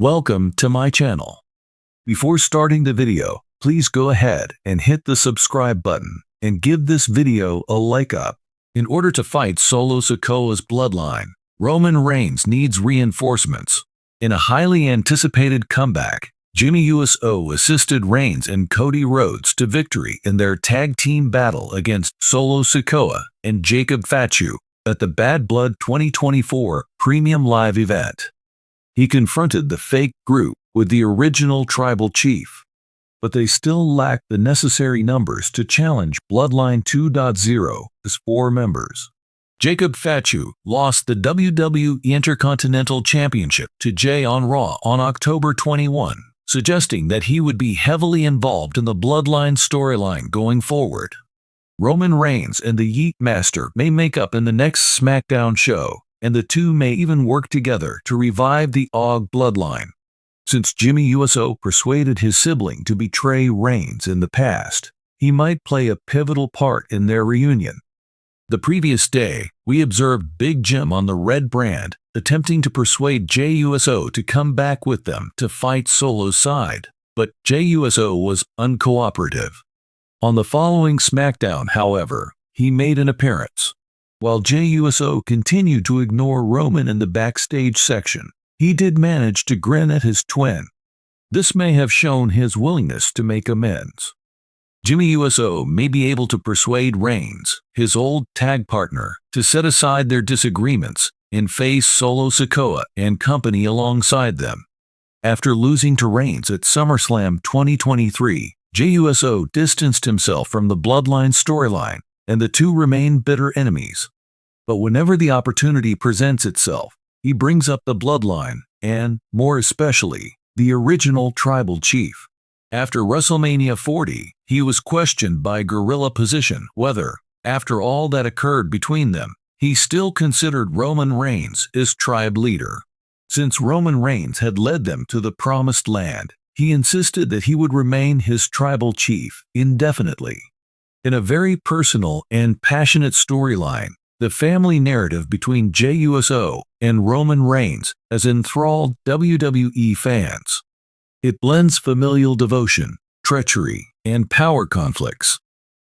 Welcome to my channel. Before starting the video, please go ahead and hit the subscribe button and give this video a like up. In order to fight Solo Sikoa's bloodline, Roman Reigns needs reinforcements. In a highly anticipated comeback, Jimmy USO assisted Reigns and Cody Rhodes to victory in their tag team battle against Solo Sikoa and Jacob Fatu at the Bad Blood 2024 Premium Live event. He confronted the fake group with the original tribal chief, but they still lacked the necessary numbers to challenge Bloodline 2.0 as 4 members. Jacob Fatu lost the WWE Intercontinental Championship to Jay on Raw on October 21, suggesting that he would be heavily involved in the Bloodline storyline going forward. Roman Reigns and the Yeet Master may make up in the next SmackDown show, and the two may even work together to revive the Og bloodline. Since Jimmy USO persuaded his sibling to betray Reigns in the past, he might play a pivotal part in their reunion. The previous day, we observed Big Jim on the Red brand attempting to persuade Jey USO to come back with them to fight Solo's side, but Jey USO was uncooperative. On the following SmackDown, however, he made an appearance. While Jey USO continued to ignore Roman in the backstage section, he did manage to grin at his twin. This may have shown his willingness to make amends. Jimmy USO may be able to persuade Reigns, his old tag partner, to set aside their disagreements and face Solo Sikoa and company alongside them. After losing to Reigns at SummerSlam 2023, Jey USO distanced himself from the Bloodline storyline, and the two remain bitter enemies. But whenever the opportunity presents itself, he brings up the Bloodline and, more especially, the original tribal chief. After WrestleMania 40, he was questioned by Gorilla Position whether, after all that occurred between them, he still considered Roman Reigns his tribe leader. Since Roman Reigns had led them to the Promised Land, he insisted that he would remain his tribal chief indefinitely. In a very personal and passionate storyline, the family narrative between Jey USO and Roman Reigns has enthralled WWE fans. It blends familial devotion, treachery, and power conflicts.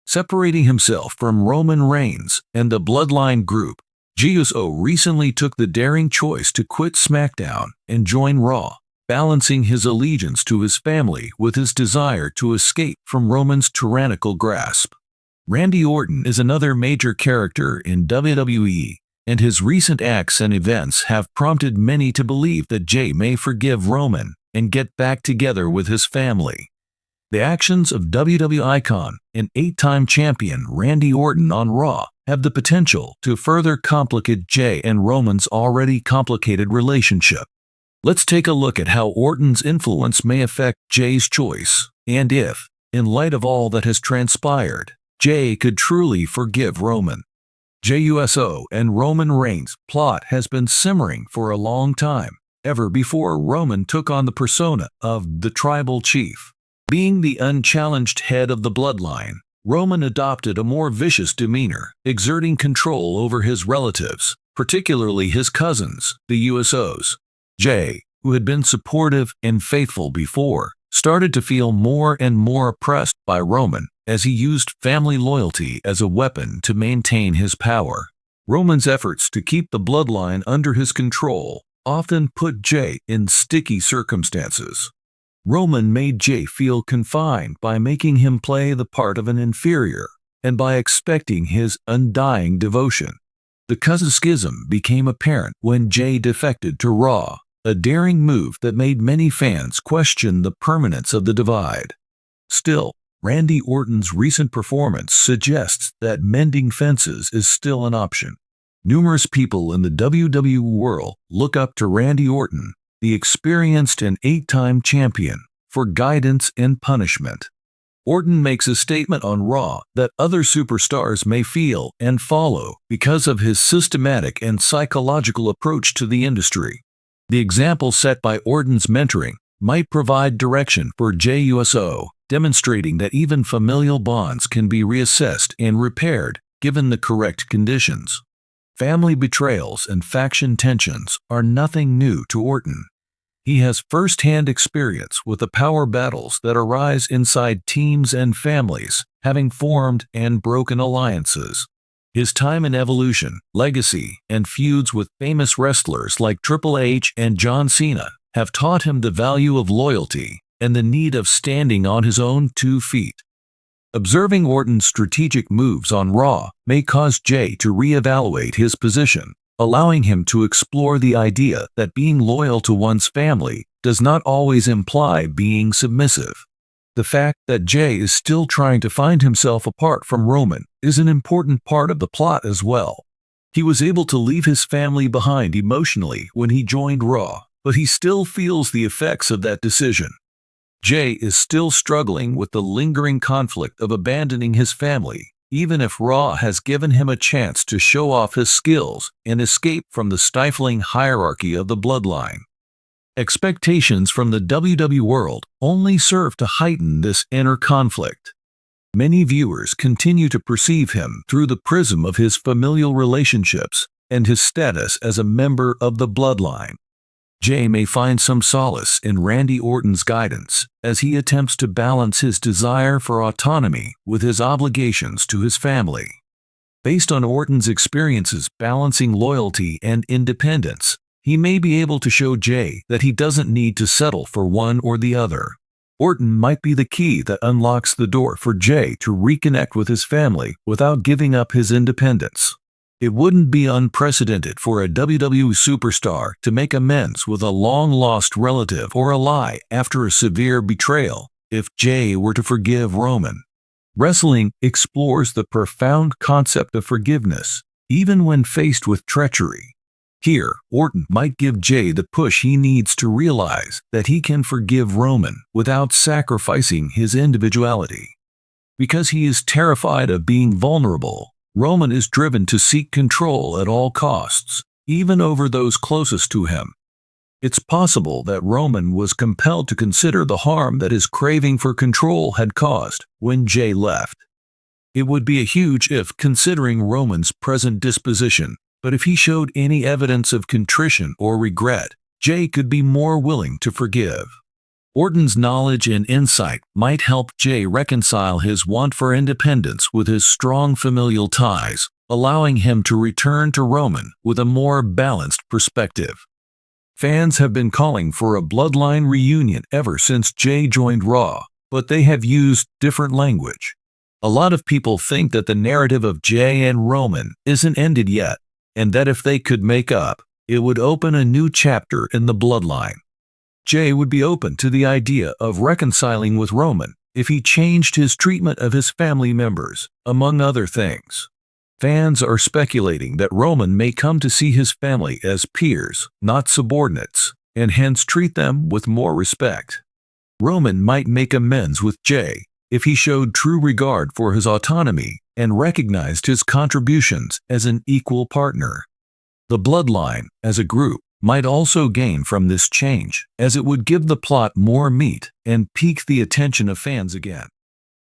Separating himself from Roman Reigns and the Bloodline group, Jey USO recently took the daring choice to quit SmackDown and join Raw, balancing his allegiance to his family with his desire to escape from Roman's tyrannical grasp. Randy Orton is another major character in WWE, and his recent acts and events have prompted many to believe that Jey may forgive Roman and get back together with his family. The actions of WWE icon and 8-time champion Randy Orton on Raw have the potential to further complicate Jey and Roman's already complicated relationship. Let's take a look at how Orton's influence may affect Jey's choice, and if, in light of all that has transpired, Jey could truly forgive Roman. Jey USO and Roman Reigns' plot has been simmering for a long time, ever before Roman took on the persona of the tribal chief. Being the unchallenged head of the bloodline, Roman adopted a more vicious demeanor, exerting control over his relatives, particularly his cousins, the USOs. Jey, who had been supportive and faithful before, started to feel more and more oppressed by Roman as he used family loyalty as a weapon to maintain his power. Roman's efforts to keep the bloodline under his control often put Jey in sticky circumstances. Roman made Jey feel confined by making him play the part of an inferior and by expecting his undying devotion. The cousin schism became apparent when Jey defected to Raw, a daring move that made many fans question the permanence of the divide. Still, Randy Orton's recent performance suggests that mending fences is still an option. Numerous people in the WWE world look up to Randy Orton, the experienced and 8-time champion, for guidance and punishment. Orton makes a statement on Raw that other superstars may feel and follow because of his systematic and psychological approach to the industry. The example set by Orton's mentoring might provide direction for Jey USO, demonstrating that even familial bonds can be reassessed and repaired given the correct conditions. Family betrayals and faction tensions are nothing new to Orton. He has first-hand experience with the power battles that arise inside teams and families, having formed and broken alliances. His time in Evolution, Legacy, and feuds with famous wrestlers like Triple H and John Cena have taught him the value of loyalty and the need of standing on his own 2 feet. Observing Orton's strategic moves on Raw may cause Jay to reevaluate his position, allowing him to explore the idea that being loyal to one's family does not always imply being submissive. The fact that Jay is still trying to find himself apart from Roman is an important part of the plot as well. He was able to leave his family behind emotionally when he joined Raw, but he still feels the effects of that decision. Jay is still struggling with the lingering conflict of abandoning his family, even if Raw has given him a chance to show off his skills and escape from the stifling hierarchy of the bloodline. Expectations from the WWE world only serve to heighten this inner conflict. Many viewers continue to perceive him through the prism of his familial relationships and his status as a member of the bloodline. Jay may find some solace in Randy Orton's guidance as he attempts to balance his desire for autonomy with his obligations to his family. Based on Orton's experiences balancing loyalty and independence, he may be able to show Jay that he doesn't need to settle for one or the other. Orton might be the key that unlocks the door for Jay to reconnect with his family without giving up his independence. It wouldn't be unprecedented for a WWE superstar to make amends with a long-lost relative or ally after a severe betrayal if Jay were to forgive Roman. Wrestling explores the profound concept of forgiveness, even when faced with treachery. Here, Orton might give Jay the push he needs to realize that he can forgive Roman without sacrificing his individuality. Because he is terrified of being vulnerable, Roman is driven to seek control at all costs, even over those closest to him. It's possible that Roman was compelled to consider the harm that his craving for control had caused when Jay left. It would be a huge if considering Roman's present disposition, but if he showed any evidence of contrition or regret, Jay could be more willing to forgive. Orton's knowledge and insight might help Jay reconcile his want for independence with his strong familial ties, allowing him to return to Roman with a more balanced perspective. Fans have been calling for a bloodline reunion ever since Jay joined Raw, but they have used different language. A lot of people think that the narrative of Jay and Roman isn't ended yet, and that if they could make up, it would open a new chapter in the bloodline. Jay would be open to the idea of reconciling with Roman if he changed his treatment of his family members, among other things. Fans are speculating that Roman may come to see his family as peers, not subordinates, and hence treat them with more respect. Roman might make amends with Jay if he showed true regard for his autonomy and recognized his contributions as an equal partner. The bloodline, as a group, might also gain from this change, as it would give the plot more meat and pique the attention of fans again.